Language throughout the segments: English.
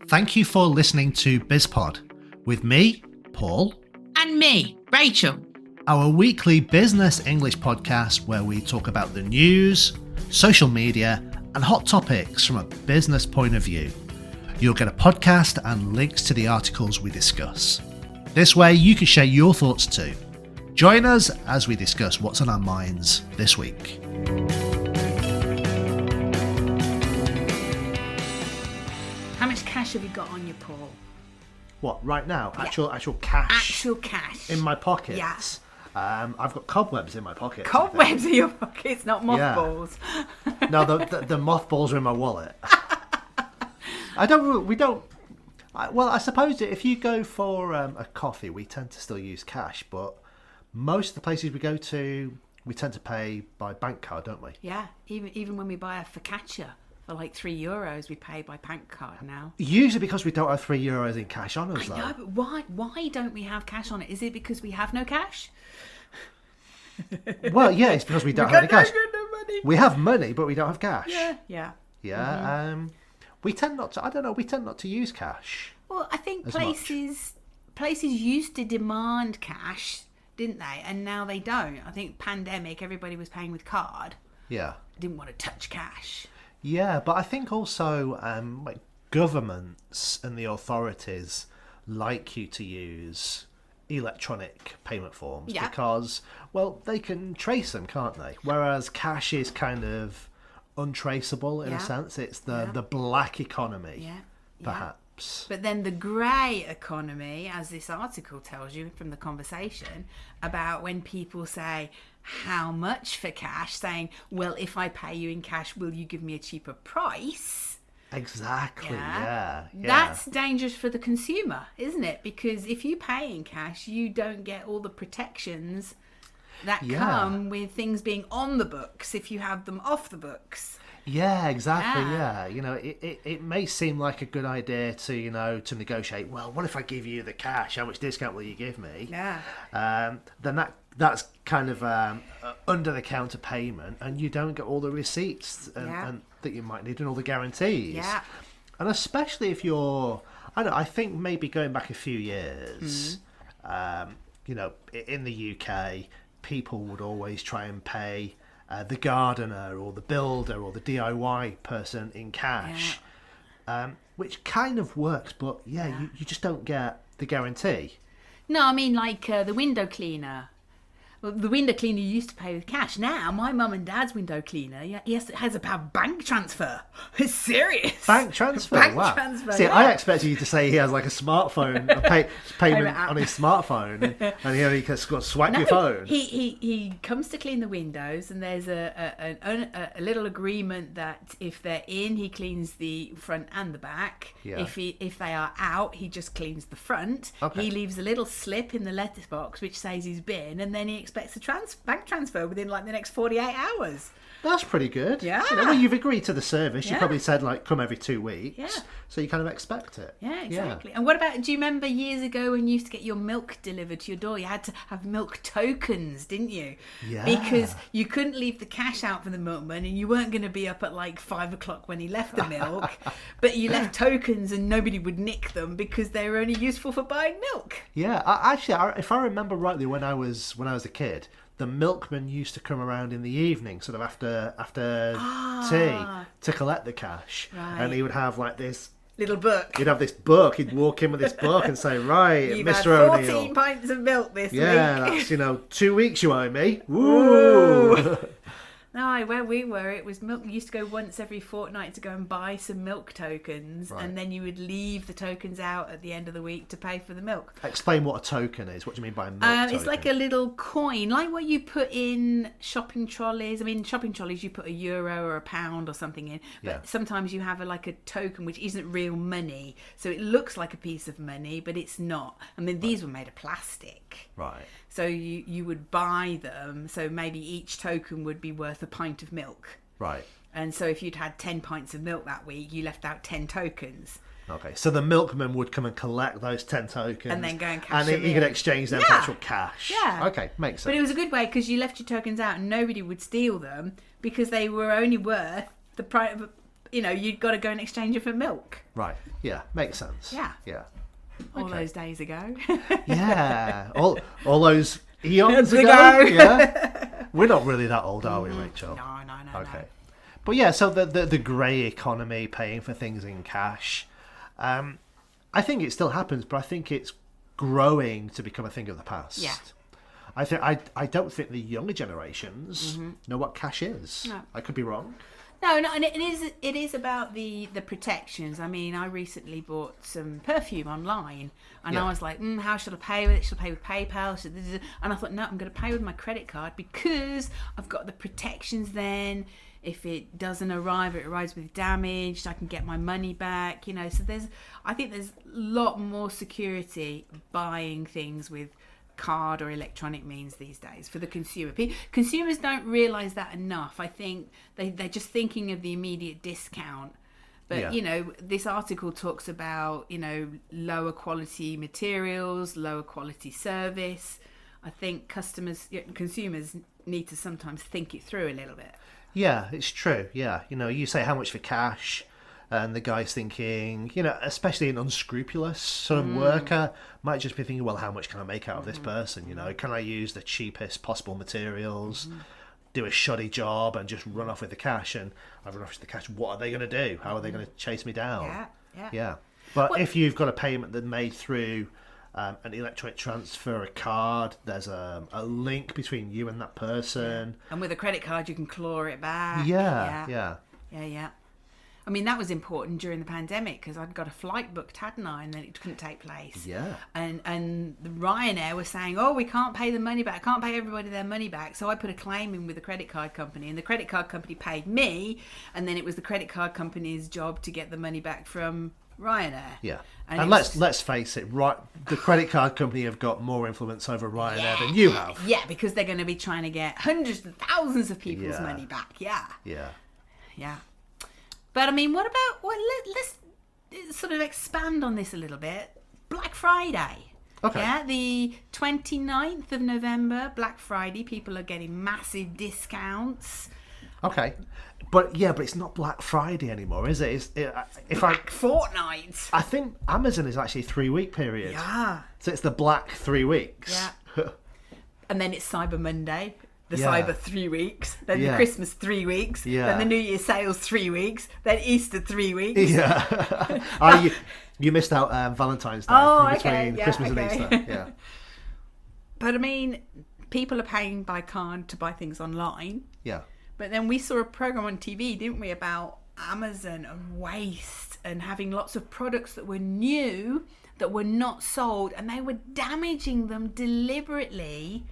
Thank you for listening to BizPod with me, Paul. And me, Rachel. Our weekly business English podcast where we talk about the news, social media, and hot topics from a business point of view. You'll get a podcast and links to the articles we discuss. This way you can share your thoughts too. Join us as we discuss what's on our minds this week. How much cash have you got on your Paul? What, right now? Actual cash? Actual cash. In my pockets? Yes. I've got cobwebs in my pockets. Cobwebs in your pockets, not mothballs. Yeah. No, the mothballs are in my wallet. I suppose if you go for a coffee, we tend to still use cash, but most of the places we go to, we tend to pay by bank card, don't we? Yeah, even when we buy a focaccia for like €3, we pay by bank card now. Usually because we don't have €3 in cash on us, though. I know, but why don't we have cash on it? Is it because we have no cash? Well, yeah, it's because we don't have any cash. No money. We have money, but we don't have cash. Yeah. Mm-hmm. We tend not to. I don't know. We tend not to use cash. Well, I think places used to demand cash, didn't they? And now they don't. I think pandemic, everybody was paying with card. Yeah. Didn't want to touch cash. Yeah, but I think also like governments and the authorities like you to use electronic payment forms because, well, they can trace them, can't they? Whereas cash is kind of untraceable in a sense. It's the black economy, perhaps. But then the grey economy, as this article tells you from the conversation, about when people say, how much for cash? Saying, well, if I pay you in cash, will you give me a cheaper price? Exactly, yeah. That's dangerous for the consumer, isn't it? Because if you pay in cash, you don't get all the protections that come with things being on the books if you have them off the books. Yeah, exactly. Yeah, you know, it may seem like a good idea to to negotiate. Well, what if I give you the cash? How much discount will you give me? Yeah. Then that's kind of under the counter payment, and you don't get all the receipts and that you might need and all the guarantees. Yeah. And especially if you're, I think maybe going back a few years, in the UK, people would always try and pay the gardener or the builder or the DIY person in cash, which kind of works, but you just don't get the guarantee. No, I mean like the window cleaner. Well, the window cleaner used to pay with cash. Now, my mum and dad's window cleaner, has a bank transfer. It's serious. Bank transfer? Wow. Transfer, See, I expected you to say he has like a smartphone, a payment on his smartphone, and he can swipe your phone. He comes to clean the windows, and there's a little agreement that if they're in, he cleans the front and the back. Yeah. If they are out, he just cleans the front. Okay. He leaves a little slip in the letterbox which says he's been, and then he expects a bank transfer within like the next 48 hours. That's pretty good. Yeah. Well, you've agreed to the service. You probably said like come every 2 weeks. Yeah. So you kind of expect it. Yeah, exactly. Yeah. And what about, do you remember years ago when you used to get your milk delivered to your door? You had to have milk tokens, didn't you? Yeah. Because you couldn't leave the cash out for the milkman, and you weren't going to be up at like 5 o'clock when he left the milk, but you left tokens and nobody would nick them because they were only useful for buying milk. Yeah. If I remember rightly, when I was a kid, the milkman used to come around in the evening, sort of after tea, to collect the cash. Right. And he would have like this little book. He'd have this book. He'd walk in with this book and say, right, You've Mr. had O'Neill. 14 pints of milk this week. Yeah, that's, 2 weeks you owe me. Woo! No, where we were, it was milk. You used to go once every fortnight to go and buy some milk tokens, and then you would leave the tokens out at the end of the week to pay for the milk. Explain what a token is. What do you mean by a milk token? It's like a little coin, like what you put in shopping trolleys. I mean, shopping trolleys, you put €1 or £1 or something in, but sometimes you have a token which isn't real money, so it looks like a piece of money, but it's not. I mean, these were made of plastic. Right. So you would buy them, so maybe each token would be worth a pint of milk. Right. And so if you'd had 10 pints of milk that week, you left out 10 tokens. Okay, so the milkman would come and collect those 10 tokens. And then go and cash them in. And he could exchange them for actual cash. Yeah. Okay, makes sense. But it was a good way because you left your tokens out and nobody would steal them because they were only worth the price of you've got to go and exchange it for milk. Right. Yeah. Makes sense. Yeah. Yeah. All those days ago. Yeah. All those eons ago. Yeah. We're not really that old, are we, Rachel? No. Okay. But yeah, so the grey economy, paying for things in cash, I think it still happens, but I think it's growing to become a thing of the past. Yeah. I don't think the younger generations know what cash is. No. I could be wrong. No, and it is about the protections. I mean, I recently bought some perfume online, and I was like, how should I pay with it? Should I pay with PayPal? And I thought, no, I'm going to pay with my credit card because I've got the protections then. If it doesn't arrive, it arrives with damage, I can get my money back, So I think there's a lot more security buying things with card or electronic means these days for the consumer. Consumers don't realise that enough. I think they're just thinking of the immediate discount. But, this article talks about, lower quality materials, lower quality service. I think consumers need to sometimes think it through a little bit. Yeah, it's true. Yeah. You say how much for cash, and the guy's thinking, especially an unscrupulous sort of worker might just be thinking, well, how much can I make out of this person? Can I use the cheapest possible materials, do a shoddy job and just run off with the cash? And I run off with the cash. What are they going to do? How are they going to chase me down? Yeah. But if you've got a payment that made through an electronic transfer, a card, there's a link between you and that person. And with a credit card, you can claw it back. Yeah. I mean, that was important during the pandemic because I'd got a flight booked, hadn't I? And then it couldn't take place. Yeah. And the Ryanair was saying, we can't pay the money back. I can't pay everybody their money back. So I put a claim in with the credit card company, and the credit card company paid me. And then it was the credit card company's job to get the money back from Ryanair. Yeah. And let's face it, the credit card company have got more influence over Ryanair than you have. Yeah, because they're going to be trying to get hundreds of thousands of people's money back. Yeah. But I mean, let's sort of expand on this a little bit. Black Friday. Okay. Yeah, the 29th of November, Black Friday, people are getting massive discounts. Okay. But it's not Black Friday anymore, is it? Black Fortnight. I think Amazon is actually a 3-week period. Yeah. So it's the Black 3 weeks. Yeah. And then it's Cyber Monday. The Cyber 3 weeks, then the Christmas 3 weeks, then the New Year sales 3 weeks, then Easter 3 weeks. Yeah. You missed out Valentine's Day between Christmas and Easter. Yeah. But I mean, people are paying by card to buy things online. Yeah. But then we saw a program on TV, didn't we, about Amazon and waste and having lots of products that were new that were not sold, and they were damaging them deliberately.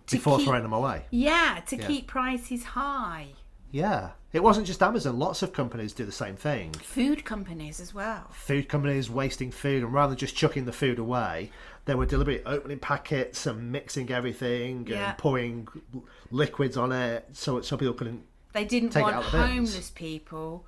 Before throwing them away. Yeah, to keep prices high. Yeah. It wasn't just Amazon. Lots of companies do the same thing. Food companies as well. Food companies wasting food, and rather than just chucking the food away, they were deliberately opening packets and mixing everything and pouring liquids on it so people couldn't. They didn't want homeless people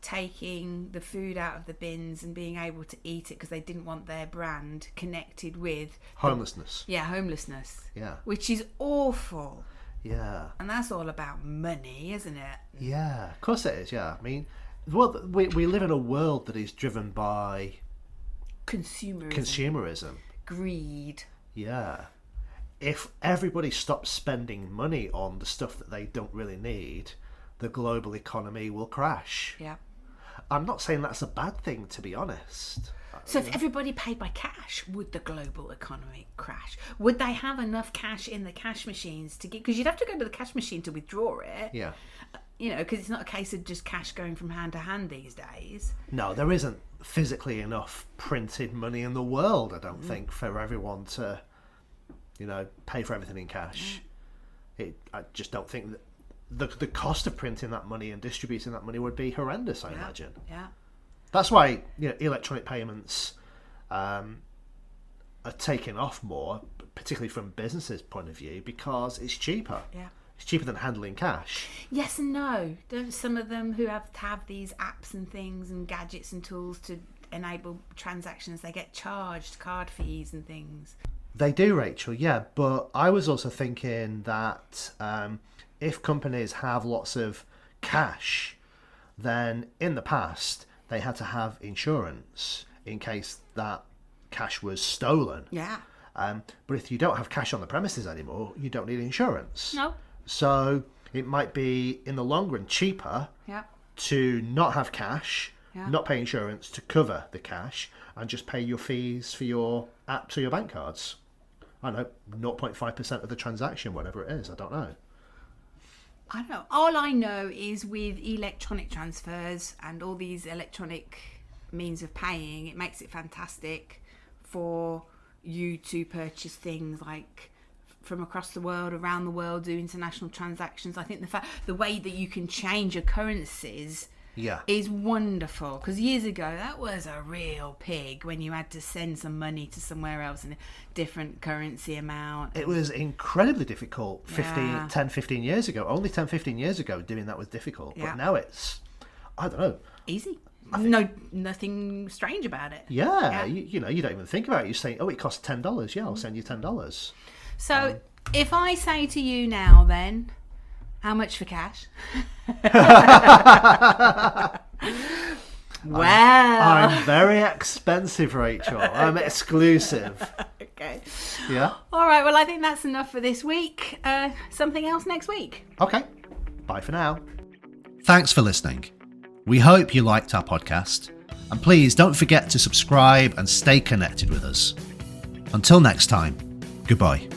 taking the food out of the bins and being able to eat it because they didn't want their brand connected with homelessness. Homelessness. Yeah. Which is awful. Yeah. And that's all about money, isn't it? Yeah, of course it is. Yeah. I mean, we live in a world that is driven by consumerism. Greed. Yeah. If everybody stops spending money on the stuff that they don't really need, the global economy will crash. Yeah. I'm not saying that's a bad thing, to be honest. So if everybody paid by cash, would the global economy crash? Would they have enough cash in the cash machines to get... Because you'd have to go to the cash machine to withdraw it. Yeah. Because it's not a case of just cash going from hand to hand these days. No, there isn't physically enough printed money in the world, I don't think, for everyone to, pay for everything in cash. I just don't think that the cost of printing that money and distributing that money would be horrendous, I imagine. Yeah. That's why electronic payments are taking off more, particularly from businesses' point of view, because it's cheaper. Yeah. It's cheaper than handling cash. Yes and no. Don't some of them who have to have these apps and things and gadgets and tools to enable transactions, they get charged card fees and things? They do, Rachel, yeah. But I was also thinking that if companies have lots of cash, then in the past they had to have insurance in case that cash was stolen. Yeah. But if you don't have cash on the premises anymore, you don't need insurance. No. So it might be, in the long run, cheaper to not have cash, not pay insurance to cover the cash, and just pay your fees for your apps or your bank cards. I don't know, 0.5% of the transaction, whatever it is. I don't know. I don't know. All I know is with electronic transfers and all these electronic means of paying, it makes it fantastic for you to purchase things like from across the world, around the world, do international transactions. I think the way that you can change your currencies is wonderful, because years ago that was a real pig when you had to send some money to somewhere else in a different currency amount. It was incredibly difficult 10-15 years ago. Only 10-15 years ago doing that was difficult, but now it's, I don't know, easy. Nothing strange about it. You know, you don't even think about it. You're saying, oh, it costs $10. Yeah, I'll send you $10. So if I say to you now, then, how much for cash? Well, I'm very expensive, Rachel. I'm exclusive. Okay. Yeah. All right. Well, I think that's enough for this week. Something else next week. Okay. Bye for now. Thanks for listening. We hope you liked our podcast, and please don't forget to subscribe and stay connected with us. Until next time, goodbye.